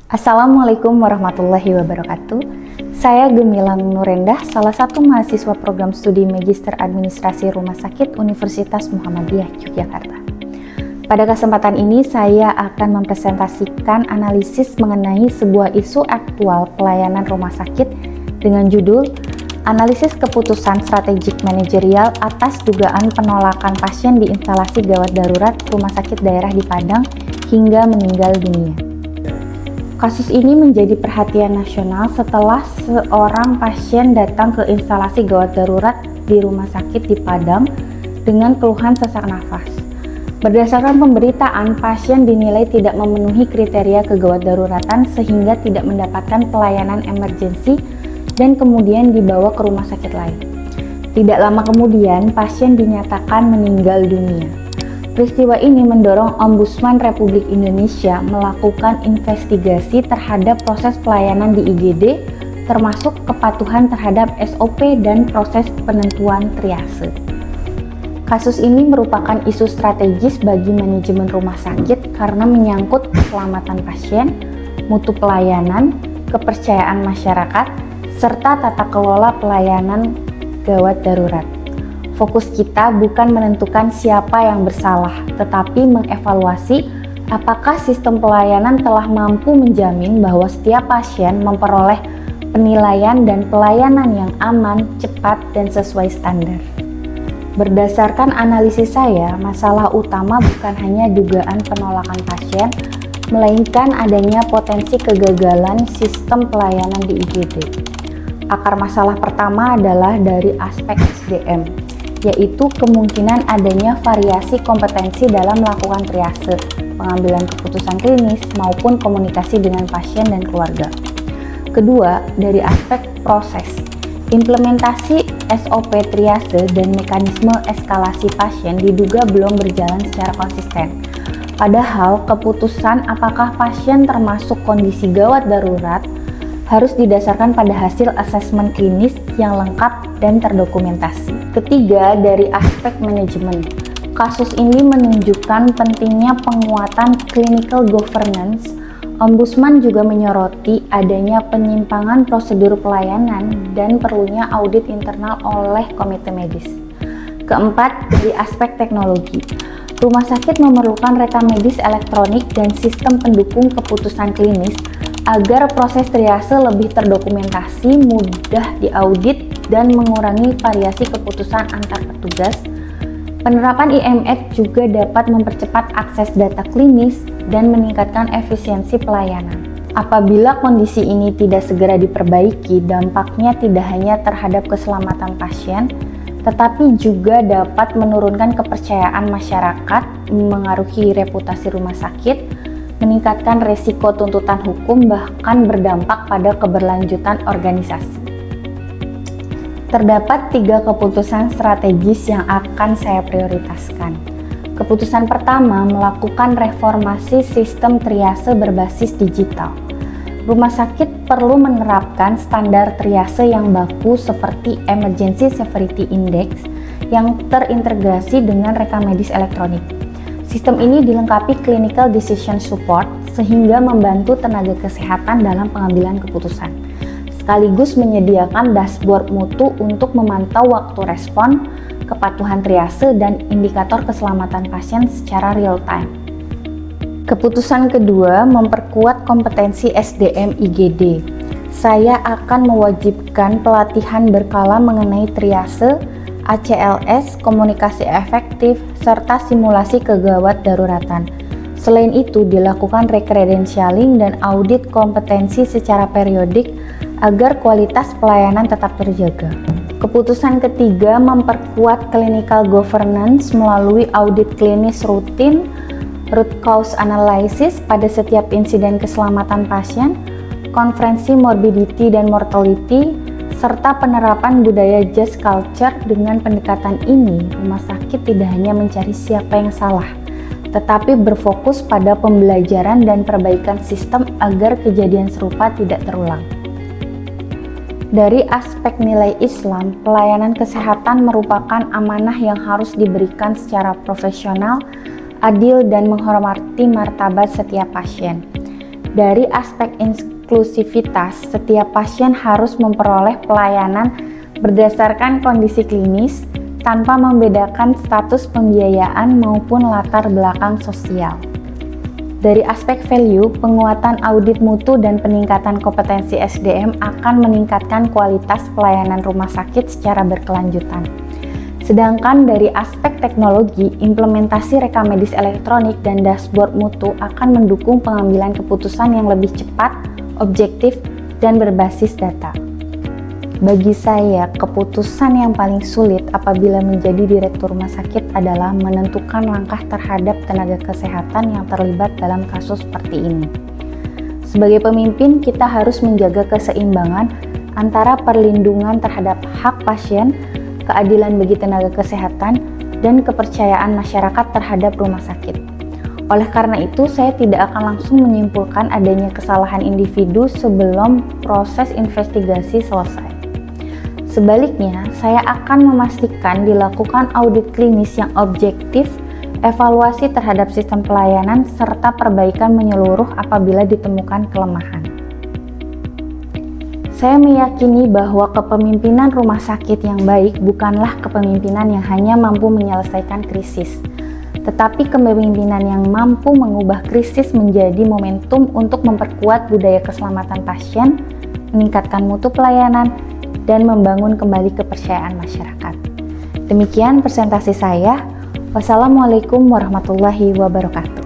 Assalamualaikum warahmatullahi wabarakatuh. Saya Gemilang Nurendah, salah satu mahasiswa program studi Magister Administrasi Rumah Sakit Universitas Muhammadiyah Yogyakarta. Pada kesempatan ini saya akan mempresentasikan analisis mengenai sebuah isu aktual pelayanan rumah sakit dengan judul Analisis Keputusan Strategik Manajerial atas dugaan penolakan pasien di instalasi gawat darurat Rumah Sakit Daerah di Padang hingga meninggal dunia. Kasus ini menjadi perhatian nasional setelah seorang pasien datang ke instalasi gawat darurat di rumah sakit di Padang dengan keluhan sesak nafas. Berdasarkan pemberitaan, pasien dinilai tidak memenuhi kriteria kegawat daruratan sehingga tidak mendapatkan pelayanan emergensi dan kemudian dibawa ke rumah sakit lain. Tidak lama kemudian, pasien dinyatakan meninggal dunia. Peristiwa ini mendorong Ombudsman Republik Indonesia melakukan investigasi terhadap proses pelayanan di IGD, termasuk kepatuhan terhadap SOP dan proses penentuan triase. Kasus ini merupakan isu strategis bagi manajemen rumah sakit karena menyangkut keselamatan pasien, mutu pelayanan, kepercayaan masyarakat, serta tata kelola pelayanan gawat darurat. Fokus kita bukan menentukan siapa yang bersalah, tetapi mengevaluasi apakah sistem pelayanan telah mampu menjamin bahwa setiap pasien memperoleh penilaian dan pelayanan yang aman, cepat, dan sesuai standar. Berdasarkan analisis saya, masalah utama bukan hanya dugaan penolakan pasien, melainkan adanya potensi kegagalan sistem pelayanan di IGD. Akar masalah pertama adalah dari aspek SDM, yaitu kemungkinan adanya variasi kompetensi dalam melakukan triase, pengambilan keputusan klinis, maupun komunikasi dengan pasien dan keluarga. Kedua, dari aspek proses, implementasi SOP triase dan mekanisme eskalasi pasien diduga belum berjalan secara konsisten. Padahal, keputusan apakah pasien termasuk kondisi gawat darurat harus didasarkan pada hasil asesmen klinis yang lengkap dan terdokumentasi. Ketiga, dari aspek manajemen. Kasus ini menunjukkan pentingnya penguatan clinical governance. Ombudsman juga menyoroti adanya penyimpangan prosedur pelayanan dan perlunya audit internal oleh komite medis. Keempat, dari aspek teknologi. Rumah sakit memerlukan rekam medis elektronik dan sistem pendukung keputusan klinis agar proses triase lebih terdokumentasi, mudah diaudit, dan mengurangi variasi keputusan antar petugas. Penerapan IMS juga dapat mempercepat akses data klinis dan meningkatkan efisiensi pelayanan. Apabila kondisi ini tidak segera diperbaiki, dampaknya tidak hanya terhadap keselamatan pasien, tetapi juga dapat menurunkan kepercayaan masyarakat, mengaruhi reputasi rumah sakit, meningkatkan resiko tuntutan hukum, bahkan berdampak pada keberlanjutan organisasi. Terdapat 3 keputusan strategis yang akan saya prioritaskan. Keputusan pertama, melakukan reformasi sistem triase berbasis digital. Rumah sakit perlu menerapkan standar triase yang baku seperti Emergency Severity Index yang terintegrasi dengan rekam medis elektronik. Sistem ini dilengkapi clinical decision support sehingga membantu tenaga kesehatan dalam pengambilan keputusan, sekaligus menyediakan dashboard mutu untuk memantau waktu respon, kepatuhan triase, dan indikator keselamatan pasien secara real time. Keputusan kedua, memperkuat kompetensi SDM IGD. Saya akan mewajibkan pelatihan berkala mengenai triase, ACLS, komunikasi efektif, serta simulasi kegawat daruratan. Selain itu, dilakukan recredentialing dan audit kompetensi secara periodik agar kualitas pelayanan tetap terjaga. Keputusan ketiga, memperkuat clinical governance melalui audit klinis rutin, root cause analysis pada setiap insiden keselamatan pasien, konferensi morbidity dan mortality, serta penerapan budaya just culture. Dengan pendekatan ini, rumah sakit tidak hanya mencari siapa yang salah, tetapi berfokus pada pembelajaran dan perbaikan sistem agar kejadian serupa tidak terulang. Dari aspek nilai Islam, pelayanan kesehatan merupakan amanah yang harus diberikan secara profesional, adil, dan menghormati martabat setiap pasien. Dari aspek inklusivitas, setiap pasien harus memperoleh pelayanan berdasarkan kondisi klinis tanpa membedakan status pembiayaan maupun latar belakang sosial. Dari aspek value, penguatan audit mutu dan peningkatan kompetensi SDM akan meningkatkan kualitas pelayanan rumah sakit secara berkelanjutan. Sedangkan dari aspek teknologi, implementasi rekam medis elektronik dan dashboard mutu akan mendukung pengambilan keputusan yang lebih cepat, objektif, dan berbasis data. Bagi saya, keputusan yang paling sulit apabila menjadi direktur rumah sakit adalah menentukan langkah terhadap tenaga kesehatan yang terlibat dalam kasus seperti ini. Sebagai pemimpin, kita harus menjaga keseimbangan antara perlindungan terhadap hak pasien, keadilan bagi tenaga kesehatan, dan kepercayaan masyarakat terhadap rumah sakit. Oleh karena itu, saya tidak akan langsung menyimpulkan adanya kesalahan individu sebelum proses investigasi selesai. Sebaliknya, saya akan memastikan dilakukan audit klinis yang objektif, evaluasi terhadap sistem pelayanan, serta perbaikan menyeluruh apabila ditemukan kelemahan. Saya meyakini bahwa kepemimpinan rumah sakit yang baik bukanlah kepemimpinan yang hanya mampu menyelesaikan krisis, tetapi kepemimpinan yang mampu mengubah krisis menjadi momentum untuk memperkuat budaya keselamatan pasien, meningkatkan mutu pelayanan, dan membangun kembali kepercayaan masyarakat. Demikian presentasi saya. Wassalamualaikum warahmatullahi wabarakatuh.